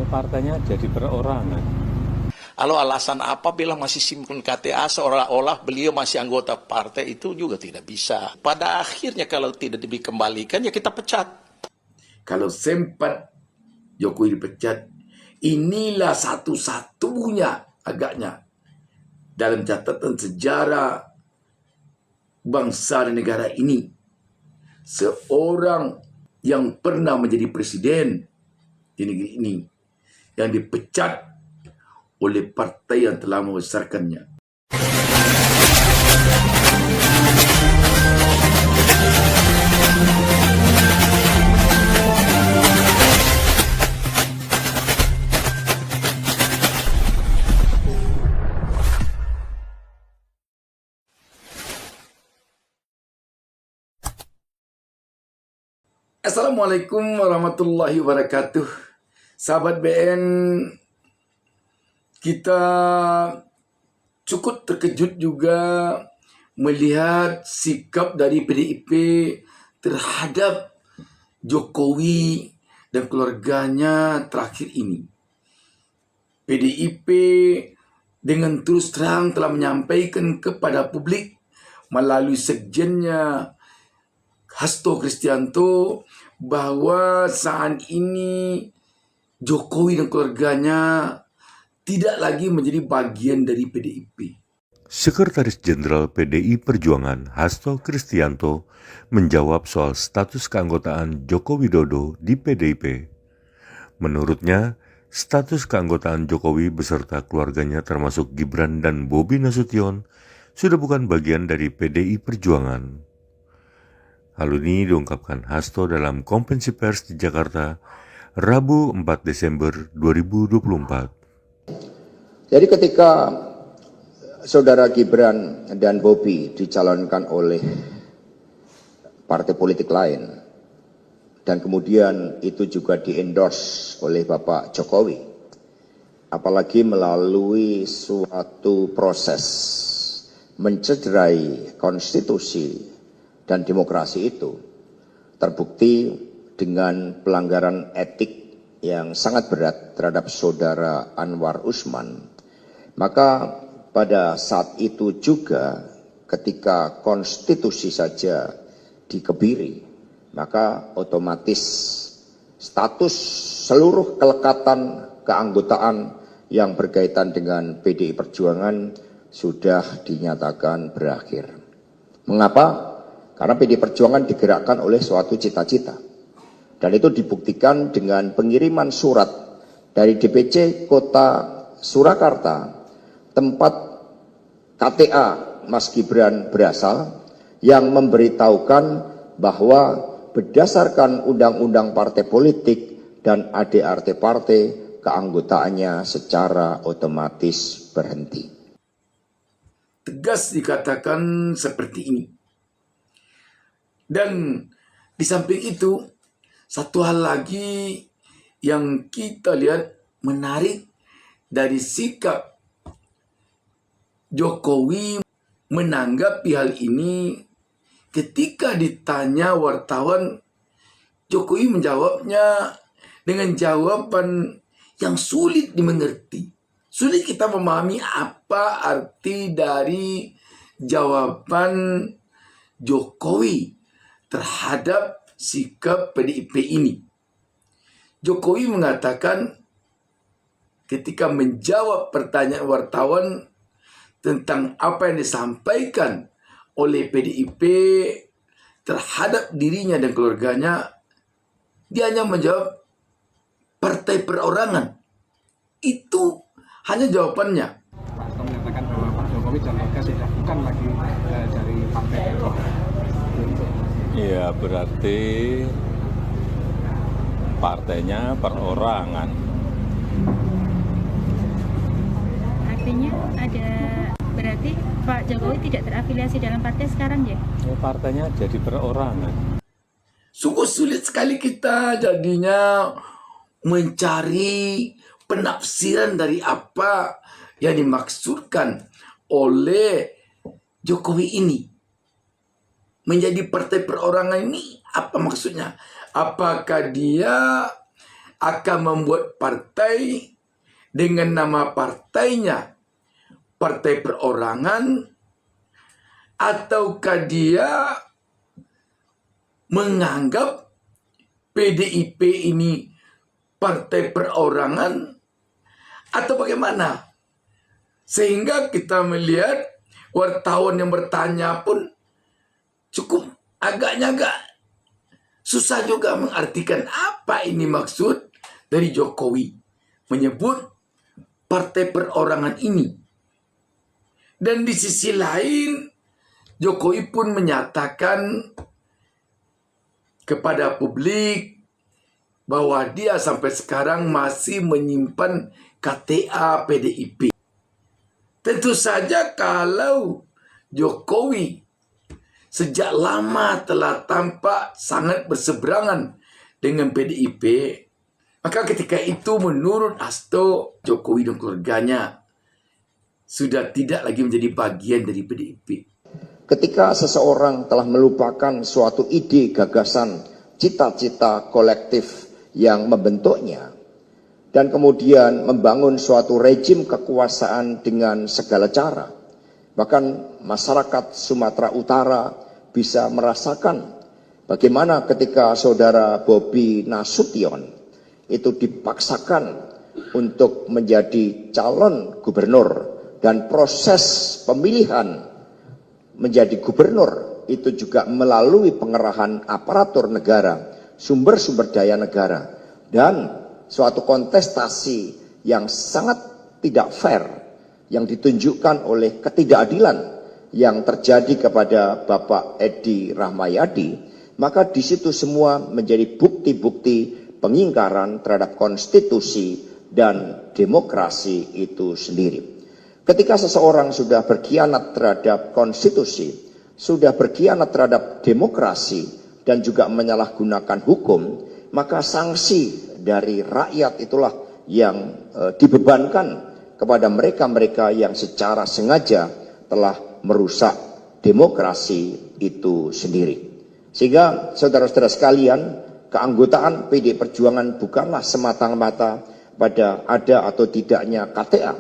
partainya jadi perorangan. Lalu alasan apa bilang masih simpan KTA seolah-olah beliau masih anggota partai itu juga tidak bisa. Pada akhirnya kalau tidak dikembalikan ya kita pecat. Kalau sempat Jokowi dipecat, inilah satu-satunya agaknya dalam catatan sejarah bangsa dan negara ini seorang yang pernah menjadi presiden di negeri ini yang dipecat oleh partai yang telah membesarkannya. Assalamualaikum warahmatullahi wabarakatuh. Sahabat BN, kita cukup terkejut juga melihat sikap dari PDIP terhadap Jokowi dan keluarganya terakhir ini. PDIP dengan terus terang telah menyampaikan kepada publik melalui sekjennya Hasto Kristianto bahwa saat ini Jokowi dan keluarganya tidak lagi menjadi bagian dari PDIP. Sekretaris Jenderal PDI Perjuangan Hasto Kristianto menjawab soal status keanggotaan Joko Widodo di PDIP. Menurutnya, status keanggotaan Jokowi beserta keluarganya termasuk Gibran dan Bobi Nasution sudah bukan bagian dari PDI Perjuangan. Hal ini diungkapkan Hasto dalam konferensi pers di Jakarta, Rabu 4 Desember 2024. Jadi ketika saudara Gibran dan Bobi dicalonkan oleh partai politik lain, dan kemudian itu juga di-endorse oleh Bapak Jokowi, apalagi melalui suatu proses mencederai konstitusi dan demokrasi itu, terbukti dengan pelanggaran etik yang sangat berat terhadap saudara Anwar Usman. Maka pada saat itu juga ketika konstitusi saja dikebiri, maka otomatis status seluruh kelekatan keanggotaan yang berkaitan dengan PDI Perjuangan sudah dinyatakan berakhir. Mengapa? Karena PDI Perjuangan digerakkan oleh suatu cita-cita. Dan itu dibuktikan dengan pengiriman surat dari DPC Kota Surakarta, tempat KTA Mas Gibran berasal, yang memberitahukan bahwa berdasarkan undang-undang partai politik dan ADART partai, keanggotaannya secara otomatis berhenti. Tegas dikatakan seperti ini. Dan di samping itu, satu hal lagi yang kita lihat menarik dari sikap Jokowi menanggapi hal ini. Ketika ditanya wartawan, Jokowi menjawabnya dengan jawaban yang sulit dimengerti. Sulit kita memahami apa arti dari jawaban Jokowi terhadap sikap PDIP ini. Jokowi mengatakan ketika menjawab pertanyaan wartawan tentang apa yang disampaikan oleh PDIP terhadap dirinya dan keluarganya, dia hanya menjawab partai perorangan. Itu hanya jawabannya. Hasto menyatakan bahwa Pak Jokowi dan keluarga sudah bukan lagi dari partai perorangan. Ya berarti partainya perorangan. Artinya berarti Pak Jokowi tidak terafiliasi dalam partai sekarang ya? Partainya jadi perorangan. Sungguh sulit sekali kita jadinya mencari penafsiran dari apa yang dimaksudkan oleh Jokowi ini. Menjadi partai perorangan ini apa maksudnya? Apakah dia akan membuat partai dengan nama partainya partai perorangan, ataukah dia menganggap PDIP ini partai perorangan, atau bagaimana? Sehingga kita melihat wartawan yang bertanya pun cukup agaknya susah juga mengartikan apa ini maksud dari Jokowi menyebut partai perorangan ini. Dan di sisi lain, Jokowi pun menyatakan kepada publik bahwa dia sampai sekarang masih menyimpan KTA PDIP. Tentu saja kalau Jokowi sejak lama telah tampak sangat berseberangan dengan PDIP, maka ketika itu menurut Hasto, Jokowi dan keluarganya sudah tidak lagi menjadi bagian dari PDIP. Ketika seseorang telah melupakan suatu ide, gagasan, cita-cita kolektif yang membentuknya, dan kemudian membangun suatu rejim kekuasaan dengan segala cara, bahkan masyarakat Sumatera Utara bisa merasakan bagaimana ketika saudara Bobi Nasution itu dipaksakan untuk menjadi calon gubernur, dan proses pemilihan menjadi gubernur itu juga melalui pengerahan aparatur negara, sumber-sumber daya negara, dan suatu kontestasi yang sangat tidak fair yang ditunjukkan oleh ketidakadilan yang terjadi kepada Bapak Edi Rahmayadi, maka di situ semua menjadi bukti-bukti pengingkaran terhadap konstitusi dan demokrasi itu sendiri. Ketika seseorang sudah berkhianat terhadap konstitusi, sudah berkhianat terhadap demokrasi, dan juga menyalahgunakan hukum, maka sanksi dari rakyat itulah yang dibebankan kepada mereka-mereka yang secara sengaja telah merusak demokrasi itu sendiri. Sehingga saudara-saudara sekalian, keanggotaan PD Perjuangan bukanlah semata-mata pada ada atau tidaknya KTA,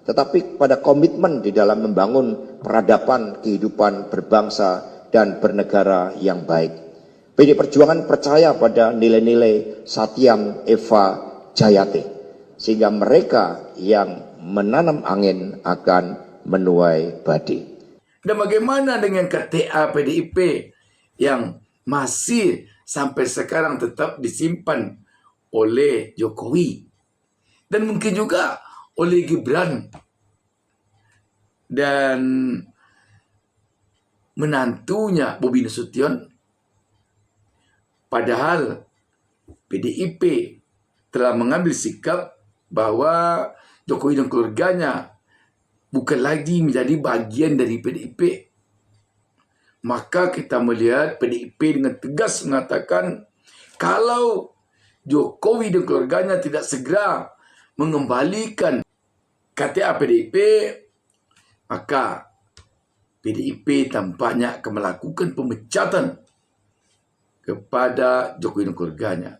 tetapi pada komitmen di dalam membangun peradaban kehidupan berbangsa dan bernegara yang baik. PD Perjuangan percaya pada nilai-nilai Satyam Eva Jayate, sehingga mereka yang menanam angin akan menuai padi. Dan bagaimana dengan KTA PDIP yang masih sampai sekarang tetap disimpan oleh Jokowi, dan mungkin juga oleh Gibran dan menantunya Bobi Nasution? Padahal PDIP telah mengambil sikap bahwa Jokowi dan keluarganya bukan lagi menjadi bagian dari PDIP. Maka kita melihat PDIP dengan tegas mengatakan kalau Jokowi dan keluarganya tidak segera mengembalikan KTA PDIP, maka PDIP tampaknya akan melakukan pemecatan kepada Jokowi dan keluarganya.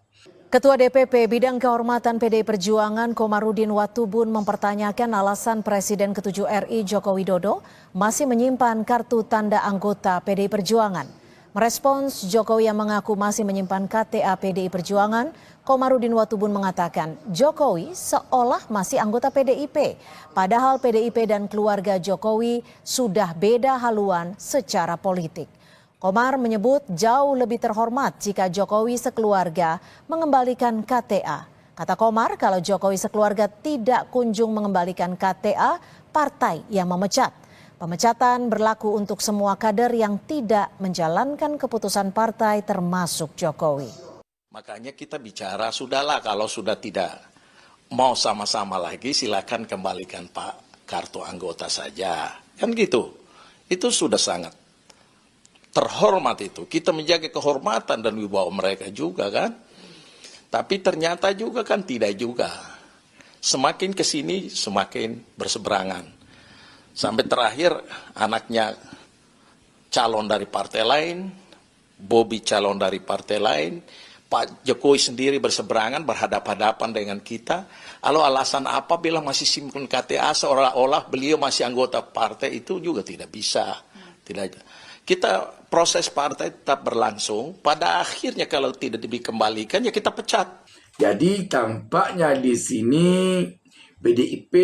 Ketua DPP Bidang Kehormatan PDI Perjuangan Komarudin Watubun mempertanyakan alasan Presiden ke-7 RI Joko Widodo masih menyimpan kartu tanda anggota PDI Perjuangan. Merespons Jokowi yang mengaku masih menyimpan KTA PDI Perjuangan, Komarudin Watubun mengatakan Jokowi seolah masih anggota PDIP, padahal PDIP dan keluarga Jokowi sudah beda haluan secara politik. Komar menyebut jauh lebih terhormat jika Jokowi sekeluarga mengembalikan KTA. Kata Komar, kalau Jokowi sekeluarga tidak kunjung mengembalikan KTA, partai yang memecat. Pemecatan berlaku untuk semua kader yang tidak menjalankan keputusan partai termasuk Jokowi. Makanya kita bicara, sudahlah kalau sudah tidak mau sama-sama lagi, silakan kembalikan Pak kartu anggota saja. Kan gitu. Itu sudah sangat terhormat itu. Kita menjaga kehormatan dan wibawa mereka juga kan. Tapi ternyata juga kan tidak juga. Semakin kesini semakin berseberangan. Sampai terakhir anaknya calon dari partai lain, Bobi calon dari partai lain, Pak Jokowi sendiri berseberangan, berhadapan-hadapan dengan kita. Lalu alasan apa bilang masih simpan KTA seolah-olah beliau masih anggota partai, itu juga tidak bisa. Kita proses partai tetap berlangsung. Pada akhirnya kalau tidak dikembalikan ya kita pecat. Jadi tampaknya di sini PDIP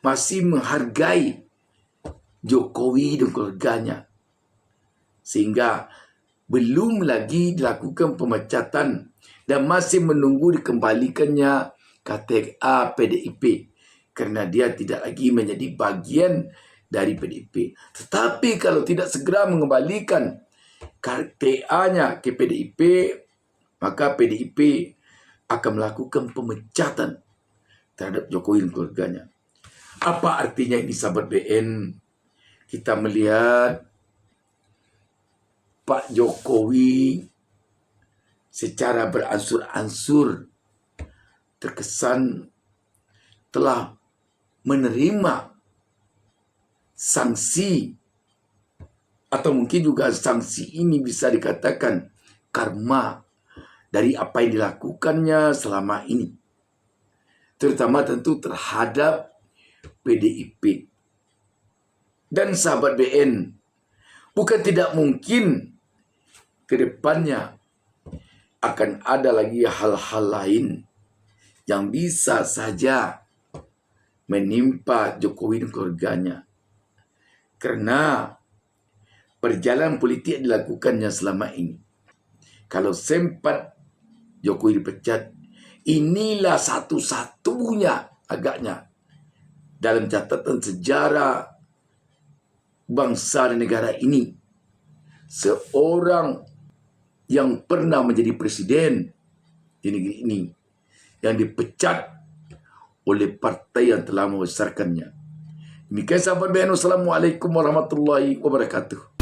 masih menghargai Jokowi dan keluarganya. Sehingga belum lagi dilakukan pemecatan dan masih menunggu dikembalikannya KTA PDIP. Karena dia tidak lagi menjadi bagian dari PDIP. Tetapi kalau tidak segera mengembalikan KTA-nya ke PDIP, maka PDIP akan melakukan pemecatan terhadap Jokowi dan keluarganya. Apa artinya ini, sahabat BN? Kita melihat Pak Jokowi secara beransur-ansur terkesan telah menerima sanksi, atau mungkin juga sanksi ini bisa dikatakan karma dari apa yang dilakukannya selama ini, terutama tentu terhadap PDIP. Dan sahabat BN, bukan tidak mungkin ke depannya akan ada lagi hal-hal lain yang bisa saja menimpa Jokowi dan keluarganya. Karena perjalanan politik yang dilakukannya selama ini, kalau sempat Jokowi dipecat, inilah satu-satunya agaknya dalam catatan sejarah bangsa dan negara ini, seorang yang pernah menjadi presiden di negeri ini yang dipecat oleh partai yang telah membesarkannya. Demikian sahabat BN, wassalamualaikum warahmatullahi wabarakatuh.